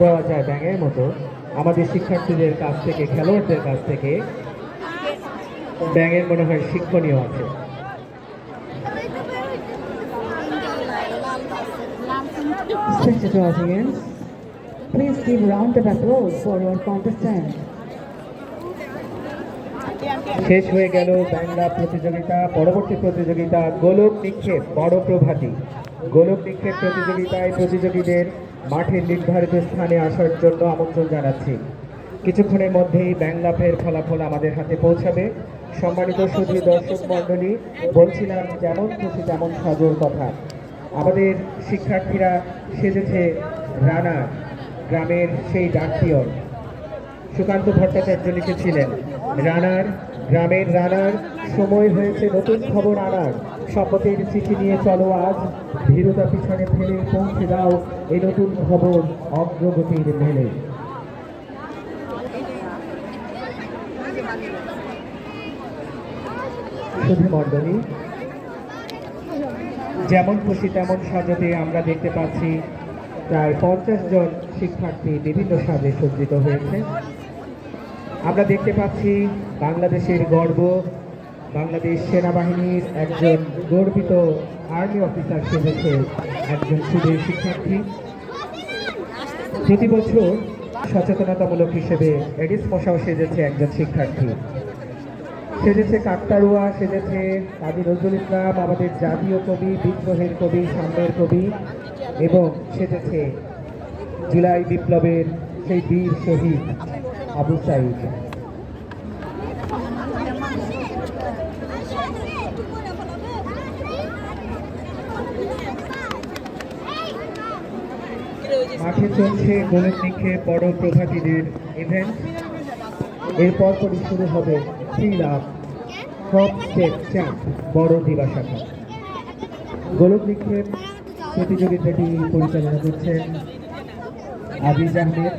দেওয়া যায় ব্যাঙের মতো আমাদের শিক্ষার্থীদের কাছ থেকে, খেলোয়াড়দের কাছ থেকে ব্যাঙের মনে হয় শিক্ষণীয় আছে। Respected audience, please give a round of applause for your contestant. শেষ হয়ে গেল বাংলা প্রতিযোগিতা। পরবর্তী প্রতিযোগিতা গোলক নিক্ষেপ বড় প্রভাতী। গোলক নিক্ষেপ প্রতিযোগিতায় প্রতিযোগীদের মাঠের নির্ধারিত স্থানে আসার জন্য আমন্ত্রণ জানাচ্ছি। কিছুক্ষণের মধ্যেই ব্যাংলাপের ফলাফল আমাদের হাতে পৌঁছাবে। সম্মানিত সুধী দর্শক মণ্ডলী, বলছিলাম যেমন খুশি তেমন সাজোর কথা। আমাদের শিক্ষার্থীরা সেজেছে রানা, গ্রামের সেই ডাকপিয়ন। সুকান্ত ভট্টাচার্য লিখেছিলেন, রানার, গ্রামের রানার, সময় হয়েছে নতুন খবর আনার। শপথের চিঠি নিয়ে চলো আজ, ভীরুতা পিছনে ফেলে পৌঁছে দাও এই নতুন খবর অগ্রগতির মেলে। সুধী মণ্ডলী, যেমন খুশি তেমন সাজাতে আমরা দেখতে পাচ্ছি প্রায় 50 জন শিক্ষার্থী বিভিন্ন সাজে সজ্জিত হয়েছে। আমরা দেখতে পাচ্ছি বাংলাদেশের গর্ব, বাংলাদেশ সেনাবাহিনীর একজন গর্বিত আর্মি অফিসার সেজেছে একজন সুধীর শিক্ষার্থী। প্রতি বছর সচেতনতামূলক হিসেবে এডিস মশাও সেজেছে একজন শিক্ষার্থী। সেজেছে কাকতাড়ুয়া, সেজেছে কাজী নজরুল ইসলাম, আমাদের জাতীয় কবি, বিদ্রোহের কবি, সাম্যের কবি, এবং সেজেছে জুলাই বিপ্লবের সেই বীর শহীদ আবু সাইদ। মাঠে চলছে গোলক নিক্ষেপ বড় প্রভাতীদের ইভেন্ট। এরপর পরই শুরু হবে লাভ টপ স্টেপ চ্যাম্প বড় দিবা শাখা। গোলক নিক্ষেপ প্রতিযোগিতাটি পরিচালনা করছেন আজিজ আহমেদ।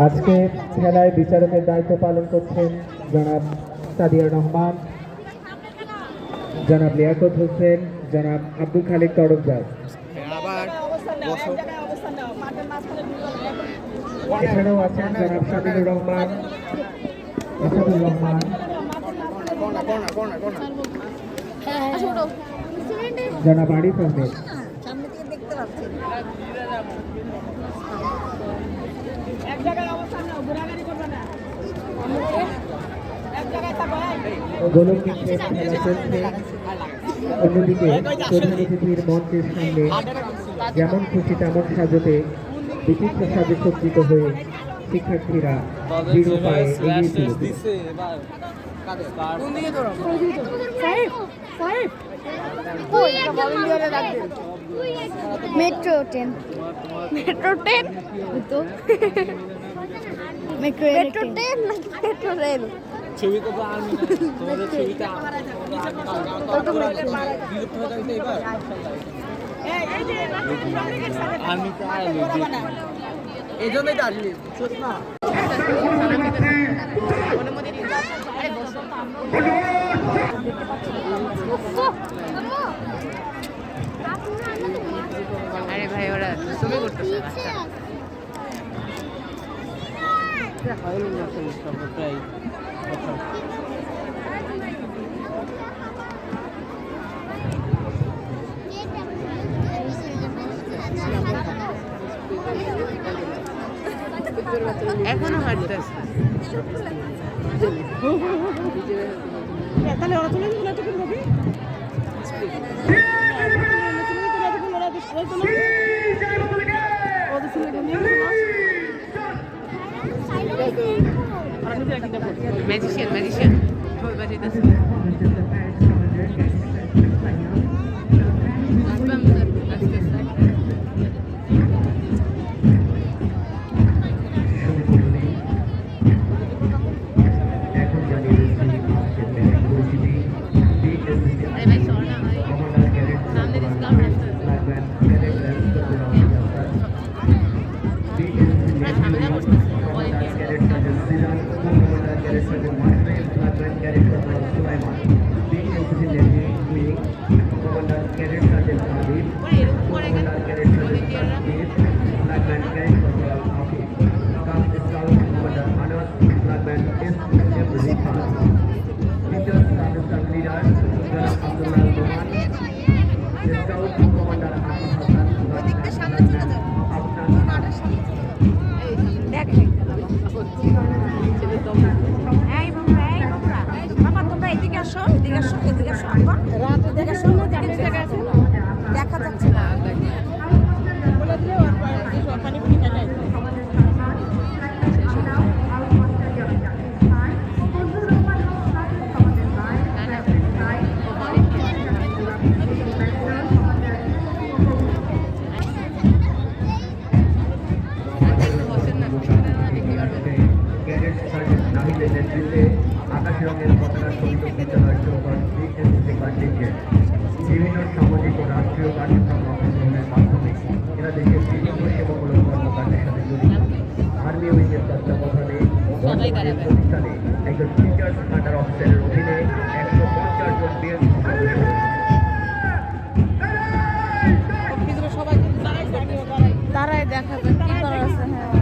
আজকে খেলায় বিচারকের দায়িত্ব পালন করছেন জনাব সাদিয়া রহমান, জনাব লিয়াকত হোসেন, জনাব আব্দুল খালিক তরফদার। এছাড়াও আছেন জনাব শামিনুর রহমান, আসাদুর রহমান, জনাব আরিফ আহমেদ। গোলক নিক্ষেপ খেলা চলছে। অন্যদিকে প্রধান অতিথির মঞ্চের সামনে যেমন খুশি তেমন সাজতে বিচিত্র সাজে সজ্জিত হয়ে শিক্ষার্থীরা দৃঢ় পায়ে এগিয়ে চলেছে। মেট্রো ট্রেন, মেট্রো ট্রেন তো মেট্রো ট্রেন নাকি মেট্রো রেল? ছবি তো আমি তোমাদের ছবিটা আমি এই জন্যই তো আসলি না। আরে ভাই ওরা ছবি করতেছে প্রায় এখনো হাঁটতেছে। তাহলে ওরা তুলে দিল তো করবে ম্যাজিশিয়ান ম্যাজিশিয়ান ঢোল বাজাইতেছে। এখন জানিয়ে ফ্ল্যাগম্যান ক্যাডেট র্যাঙ্ক চট্টগ্রাম যাত্রা commander cadet sergeant Siraj, commander cadet sergeant Masud, flagman cadet corporal Sulaiman, BNCC navy wing, commander cadet sergeant Abid, commander cadet sergeant Taskir, flagman cadet corporal Afif, staff scout commander Anas, flagman S M. Rifat, teacher staff staff leader জনাব Abdullah Rahman, scout commander Akib Hasan, flagman Afnan দেখা যাচ্ছে না cadet sergeant নাহিদের নেতৃত্বে আকাশী রঙের পতাকা শহীদ বিদ্যালয় চৌপাশ বিএনসিসি কন্টিনজেন্ট বিভিন্ন সামাজিক ও রাষ্ট্রীয় কার্যক্রম অংশগ্রহণের মাধ্যমে এরা দেশের বিভিন্ন সেবামূলক কর্মকাণ্ডের সাথে জড়িত। আর্মি উইংয়ের তত্ত্বাবধানে বর্তমানে প্রতিষ্ঠানে একজন টিচার্স আন্ডার অফিসারের অধীনে 150 জন বিএনসিসি সদস্য রয়েছে। তারাই দেখাবে কি করার আছে। হ্যাঁ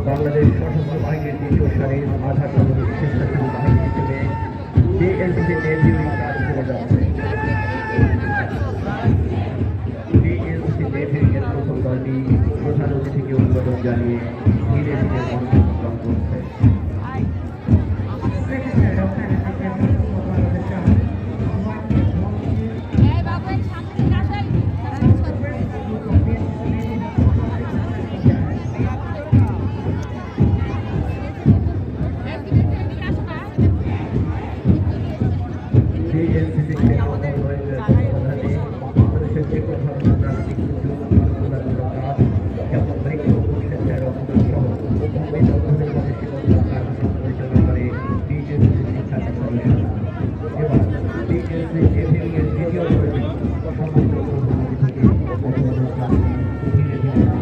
বাংলাদেশ সশস্ত্র বাহিনীর দ্বিতীয় সারির আধার স্বেচ্ছাসেবী বাহিনী হিসেবে বিএনসিসি নেভি উইং কাজ করে যাচ্ছে। বিএনসিসি নেভি উইংয়ের প্রথম দলটি প্রধান অতিথিকে অভিবাদন জানিয়ে ধীরে ধীরে মঞ্চ অতিক্রম করছে। বিএনসিসি তত্ত্বাবধানে বাংলাদেশের যে কোনো ধরনের প্রাকৃতিক দুর্যোগ মোকাবিলামূলক কাজ যেমন বৃক্ষরোপণ রোপণ সহ বিভিন্ন ধরনের গবেষণামূলক কার্যক্রম পরিচালনা করে বিএনসিসি শিক্ষার্থী সদস্যরা। এবার বিএনসিসি নেভি উইংয়ের দ্বিতীয় দলটি সমস্ত প্রধান অতিথিকে অভিবাদন জানিয়ে ধীরে ধীরে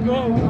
Go.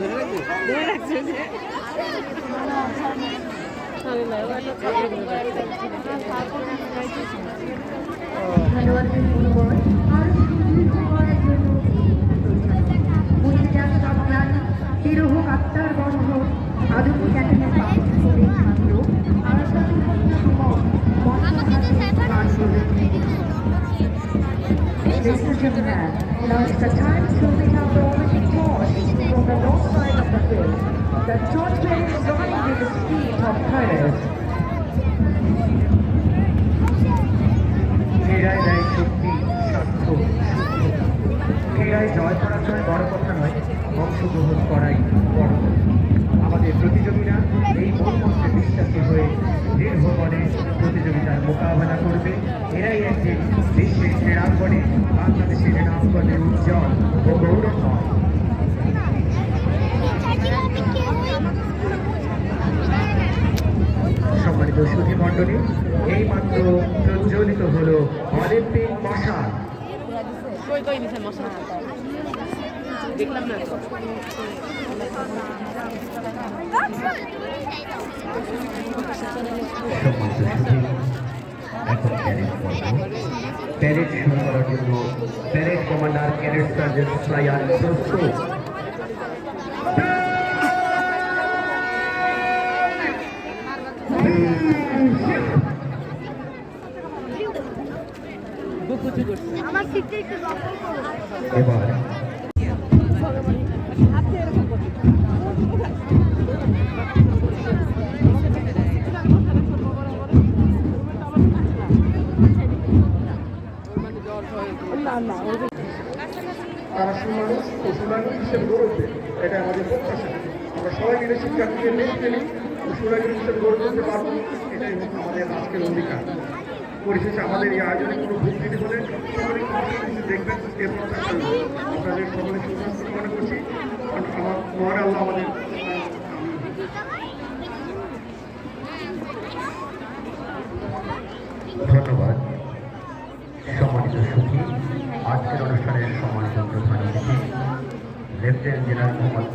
ধরে রাখছে যে খেলোয়াড়দের মনোবল আরো সুদৃঢ় করার জন্য মুর্শিদাবাদ সন্তান তিরোহ আত্মার বন্ধ আধুনিক একাডেমির পাঠ্যক্রমের ছাত্র আরাফাতুল হক সুমন গান প্রদর্শনী করছে। Ladies and gentlemen, now it's the time to bring out the opening torch from the north side of the field. The torch bearer is running with the speed of colors. ক্রীড়ায় দেয় শক্তি, স্বাস্থ্য, ক্রীড়ায় জয় পরাজয় বড় কথা নয়, অংশগ্রহণ করাই বড় কথা। আমাদের প্রতিযোগীরা এই মূল মন্ত্রে বিশ্বাসী হয়ে দৃঢ় মনে প্রতিযোগিতার মোকাবেলা করবে। এরাই একদিন বিশ্বের ক্রীড়াঙ্গনে বাংলাদেশের নাম করবে উজ্জ্বল ও গৌরবময়। সম্মানিত সুধী মণ্ডলী, এই মাত্র প্রজ্বলিত হলো অলিম্পিক মশাল। কই কই দিছেন মশলা দেখলাম না তো। সম্মানিত সুধী, এখন প্যারেড পর্ব। প্যারেড শুরু করার জন্য parade commander cadet sergeant flyer প্রস্তুত। এবার তারা সুনাগরিক ও সুনাগরিক হিসেবে গড়ে উঠবে, এটা আমাদের প্রত্যাশা। আমরা সবাই মিলে শিক্ষার্থীদের নেতৃত্বে ফেলি ও সুনাগরিক হিসেবে গড়ে তুলতে পারবো, এটাই হচ্ছে আমাদের আজকের অঙ্গীকার। পরিশেষে আমাদের এই আয়োজনে কোনো ভুল ত্রুটি হলে সকলে দেখবেন, এ প্রত্যাশা রইল। আপনাদের সকলে সুস্বাস্থ্য কামনা করছি। আমার মহান আল্লাহ আমাদের ধন্যবাদ। সম্মানিত সুখী, আজকের অনুষ্ঠানের সম্মানিত প্রধান অতিথি লেফটেন্যান্ট জেনারেল মোহাম্মদ